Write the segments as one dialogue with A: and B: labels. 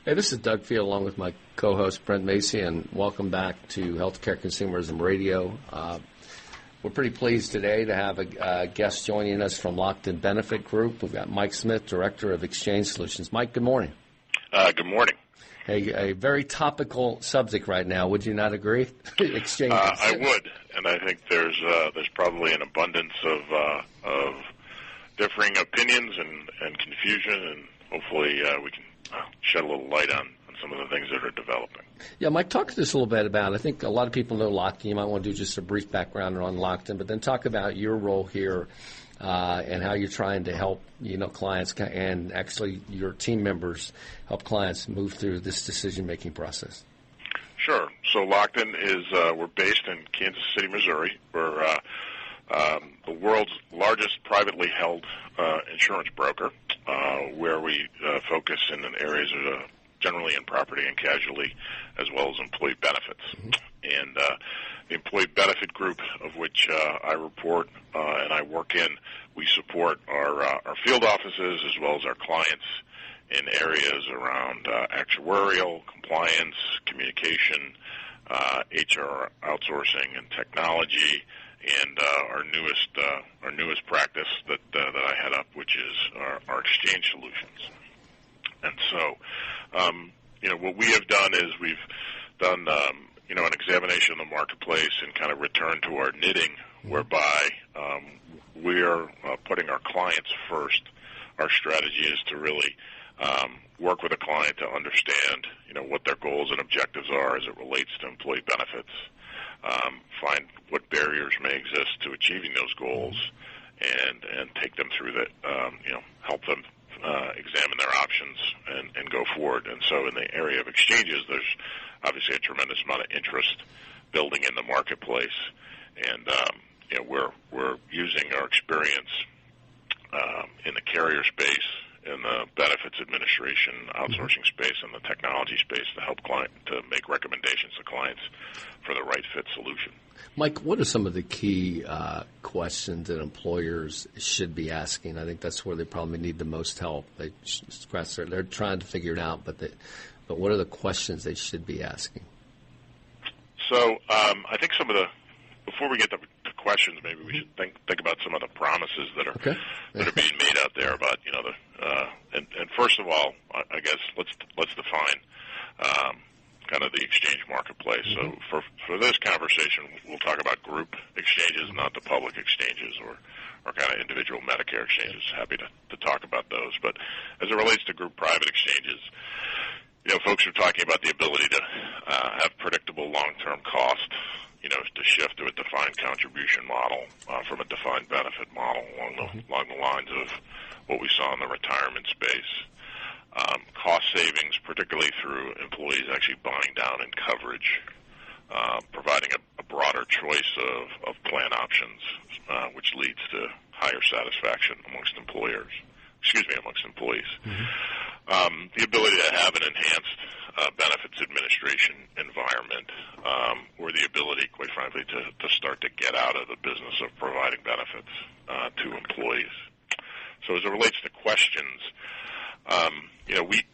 A: Hey, this is Doug Field along with my co-host Brent Macy, and welcome back to Healthcare Consumerism Radio. We're pretty pleased today to have a guest joining us from Lockton Benefit Group. We've got Mike Smith, Director of Exchange Solutions. Mike, good morning.
B: Good morning.
A: Hey, a very topical subject right now. Would you not agree? Exchanges.
B: I would, and I think there's probably an abundance of differing opinions and confusion, and hopefully we can shed a little light on some of the things that are developing.
A: Yeah, Mike, talk to us a little bit about, I think a lot of people know Lockton. You might want to do just a brief background on Lockton, but then talk about your role here and how you're trying to help, clients and actually your team members help clients move through this decision-making process.
B: Sure. So Lockton is, we're based in Kansas City, Missouri. We're the world's largest privately held insurance broker, where we focus in areas generally in property and casualty, as well as employee benefits. Mm-hmm. And the employee benefit group, of which I report and I work in, we support our field offices as well as our clients in areas around actuarial, compliance, communication, HR outsourcing, and technology. And our newest practice that I head up, which is our exchange solutions. And so, what we have done is we've done, an examination of the marketplace and kind of returned to our knitting, whereby we're putting our clients first. Our strategy is to really work with a client to understand, what their goals and objectives are as it relates to employee benefits. Find what barriers may exist to achieving those goals, and take them through that. Help them examine their options and go forward. And so, in the area of exchanges, there's obviously a tremendous amount of interest building in the marketplace, and we're using our experience in the carrier space, in the benefits administration, outsourcing space, and the technology space to help to make recommendations to clients for the right fit solution.
A: Mike, what are some of the key questions that employers should be asking? I think that's where they probably need the most help. They're trying to figure it out, but what are the questions they should be asking?
B: So I think before we get to questions, maybe we should think about some of the promises that are being made out there about and first of all, I guess let's define kind of the exchange marketplace. Mm-hmm. So for this conversation, we'll talk about group exchanges, not the public exchanges or kind of individual Medicare exchanges. Happy to talk about those. But as it relates to group private exchanges, folks are talking about the ability to have predictable long-term cost, to shift to a defined contribution model from a defined benefit model along the lines of what we saw in the retirement space. Cost savings, particularly through employees actually buying down in coverage, providing a broader choice of plan options, which leads to higher satisfaction amongst employees. Mm-hmm. The ability to have an enhanced benefits administration environment, or the ability, quite frankly, to start to get out of the business of providing benefits to employees. So as it relates to questions,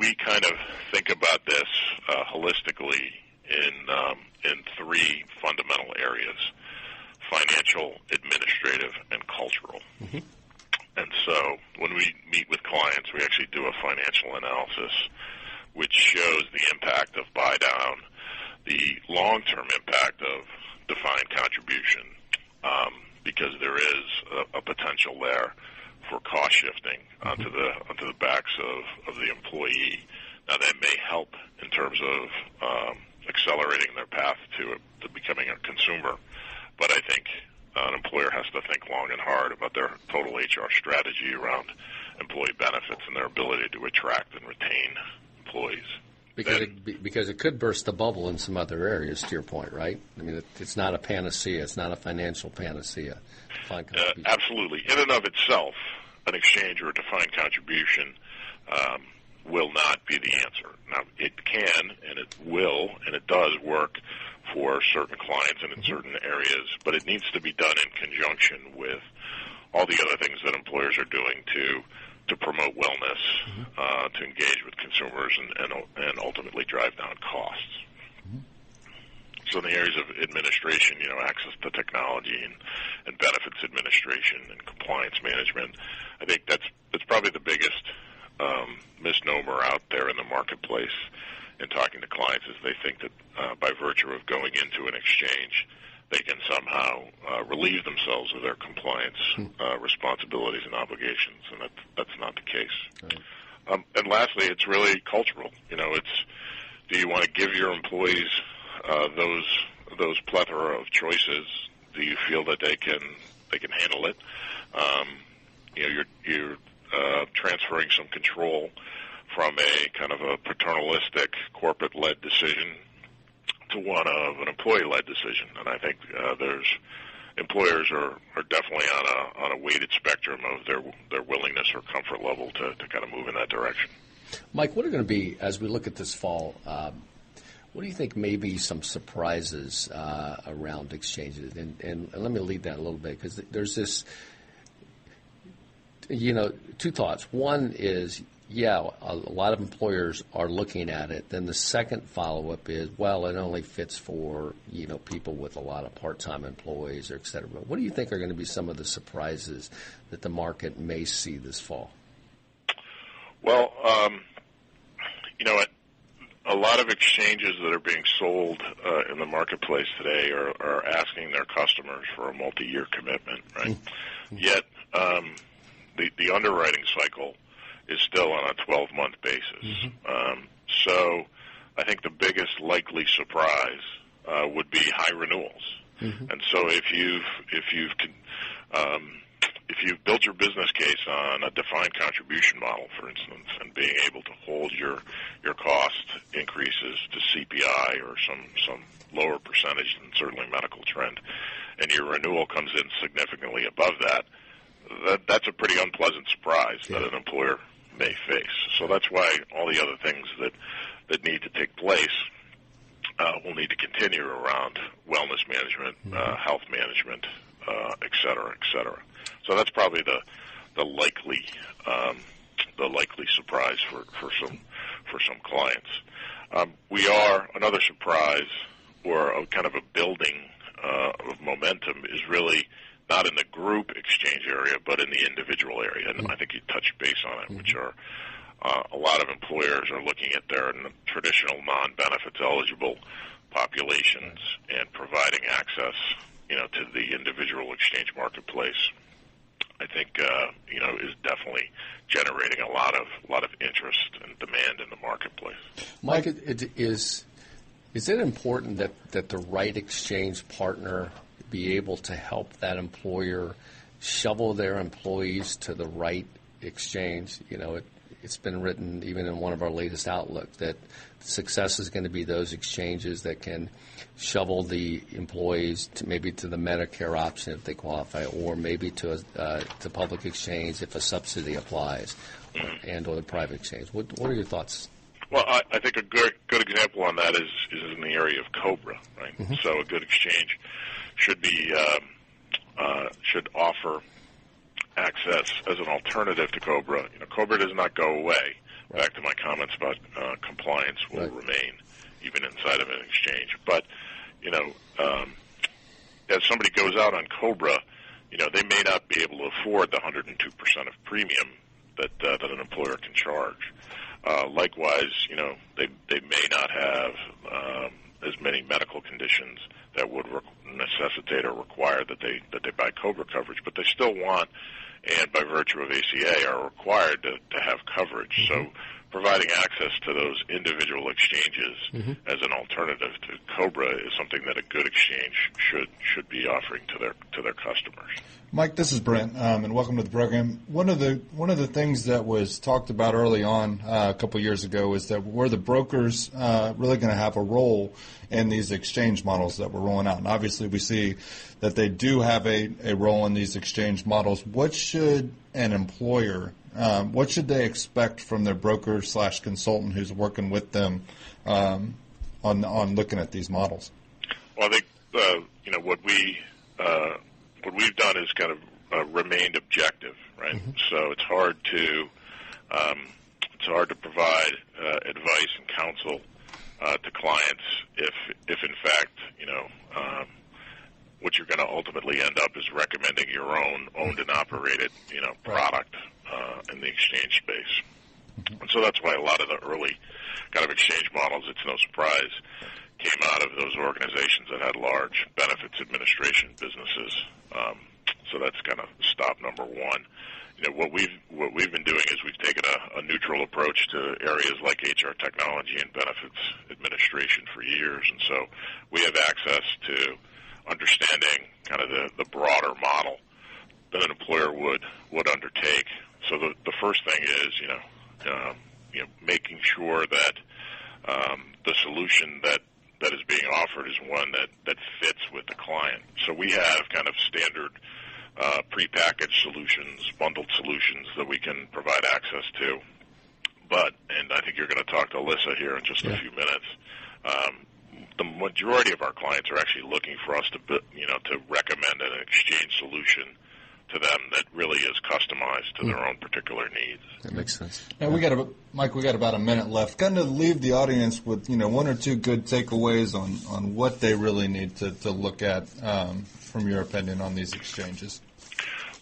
B: we kind of think about this holistically in three fundamental areas: financial, administrative, and cultural. Mm-hmm. And so when we meet with clients, we actually do a financial analysis which shows the impact of buy down, the long-term impact of defined contribution, because there is a potential there for cost shifting onto the backs of the employee. Now, that may help in terms of accelerating their path to becoming a consumer, but I think an employer has to think long and hard about their total HR strategy around employee benefits and their ability to attract and retain employees.
A: Because it could burst the bubble in some other areas, to your point, right? I mean, it's not a panacea. It's not a financial panacea.
B: Absolutely. In and of itself, an exchange or a defined contribution will not be the answer. Now, it can, and it will, and it does work for certain clients and in certain areas, but it needs to be done in conjunction with all the other things that employers are doing to to promote wellness, to engage with consumers, and ultimately drive down costs. So in the areas of administration, access to technology and benefits administration and compliance management, I think that's probably the biggest misnomer out there in the marketplace in talking to clients is they think that by virtue of going into an exchange, they can somehow relieve themselves of their compliance responsibilities and obligations, and that's not the case. Right. And lastly, it's really cultural. Do you want to give your employees those plethora of choices? Do you feel that they can handle it? You're transferring some control from a kind of a paternalistic corporate-led decision to one of an employee-led decision, and I think employers are definitely on a weighted spectrum of their willingness or comfort level to kind of move in that direction.
A: Mike, what are going to be, as we look at this fall, what do you think may be some surprises around exchanges? And let me lead that a little bit, because there's this, two thoughts. One is, a lot of employers are looking at it. Then the second follow-up is, well, it only fits for, people with a lot of part-time employees, or et cetera. But what do you think are going to be some of the surprises that the market may see this fall?
B: Well, a lot of exchanges that are being sold in the marketplace today are asking their customers for a multi-year commitment, right? Mm-hmm. Yet the underwriting cycle is still on a 12-month basis. Mm-hmm. So I think the biggest likely surprise would be high renewals. Mm-hmm. And so if you've built your business case on a defined contribution model, for instance, and being able to hold your cost increases to CPI or some lower percentage than certainly medical trend, and your renewal comes in significantly above that's a pretty unpleasant surprise that an employer may face. So that's why all the other things that need to take place will need to continue around wellness management, health management, et cetera, et cetera. So that's probably the likely surprise for some clients. Another surprise or a kind of a building of momentum is really not in the group exchange area, but in the individual area. And I think you touched base on it, which are a lot of employers are looking at their traditional non-benefits eligible populations and providing access, to the individual exchange marketplace. I think is definitely generating a lot of interest and demand in the marketplace.
A: Mike, is it important that the right exchange partner be able to help that employer shovel their employees to the right exchange? It's been written even in one of our latest Outlook that success is going to be those exchanges that can shovel the employees maybe to the Medicare option if they qualify, or maybe to public exchange if a subsidy applies, or the private exchange. What are your thoughts?
B: Well, I think a good example on that is in the area of COBRA, right? Mm-hmm. So a good exchange should offer access as an alternative to COBRA. COBRA does not go away. Right. Back to my comments about compliance will remain even inside of an exchange. But as somebody goes out on COBRA, they may not be able to afford the 102% of premium that an employer can charge. Likewise, they may not have as many medical conditions that would necessitate or require that they buy COBRA coverage, but they still want, and by virtue of ACA, are required to have coverage. Mm-hmm. So providing access to those individual exchanges as an alternative to COBRA is something that a good exchange should be offering to their customers.
C: Mike, this is Brent, and welcome to the program. One of the things that was talked about early on a couple years ago is that were the brokers really going to have a role in these exchange models that we're rolling out? And obviously we see that they do have a role in these exchange models. What should an employer, what should they expect from their broker / consultant who's working with them on looking at these models?
B: Well, I think what we've done is kind of remained objective, right? Mm-hmm. So it's hard to It's hard to provide advice and counsel to clients if in fact, what you're going to ultimately end up is recommending your own owned and operated, product in the exchange space. And so that's why a lot of the early kind of exchange models, it's no surprise, came out of those organizations that had large benefits administration businesses. So that's kind of stop number one. What we've been doing is we've taken a neutral approach to areas like HR technology and benefits administration for years, and so we have access to understanding kind of the broader model that an employer would undertake. So the first thing is making sure that the solution that is being offered is one that fits with the client. So we have kind of standard prepackaged solutions, bundled solutions that we can provide access to. And I think you're going to talk to Alyssa here in just a few minutes. The majority of our clients are actually looking for us to recommend an exchange solution to them that really is customized to their own particular needs.
A: That makes sense.
C: Now Mike, we got about a minute left. Kind of leave the audience with one or two good takeaways on what they really need to look at from your opinion on these exchanges.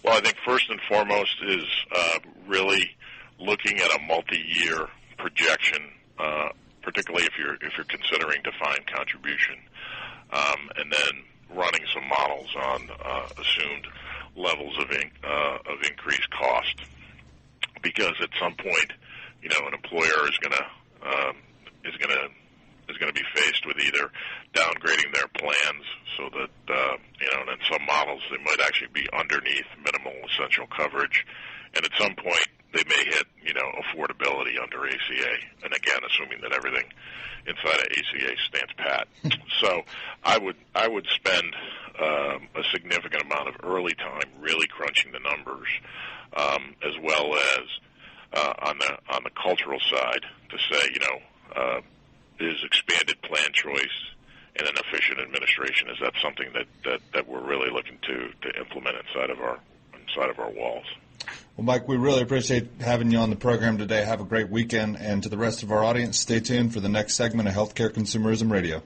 B: Well, I think first and foremost is really looking at a multi-year projection, particularly if you're considering defined contribution, and then running some models on assumed levels of increased cost, because at some point, an employer is going to be faced with either downgrading their plans so that and in some models they might actually be underneath minimal essential coverage, and at some point they may hit affordability under ACA, and again assuming that everything inside of ACA stands pat. So I would spend a significant amount of early time really crunching the numbers, as well as on the cultural side to say, is expanded plan choice and an efficient administration, is that something that we're really looking to implement inside of our walls?
C: Well, Mike, we really appreciate having you on the program today. Have a great weekend, and to the rest of our audience, stay tuned for the next segment of Healthcare Consumerism Radio.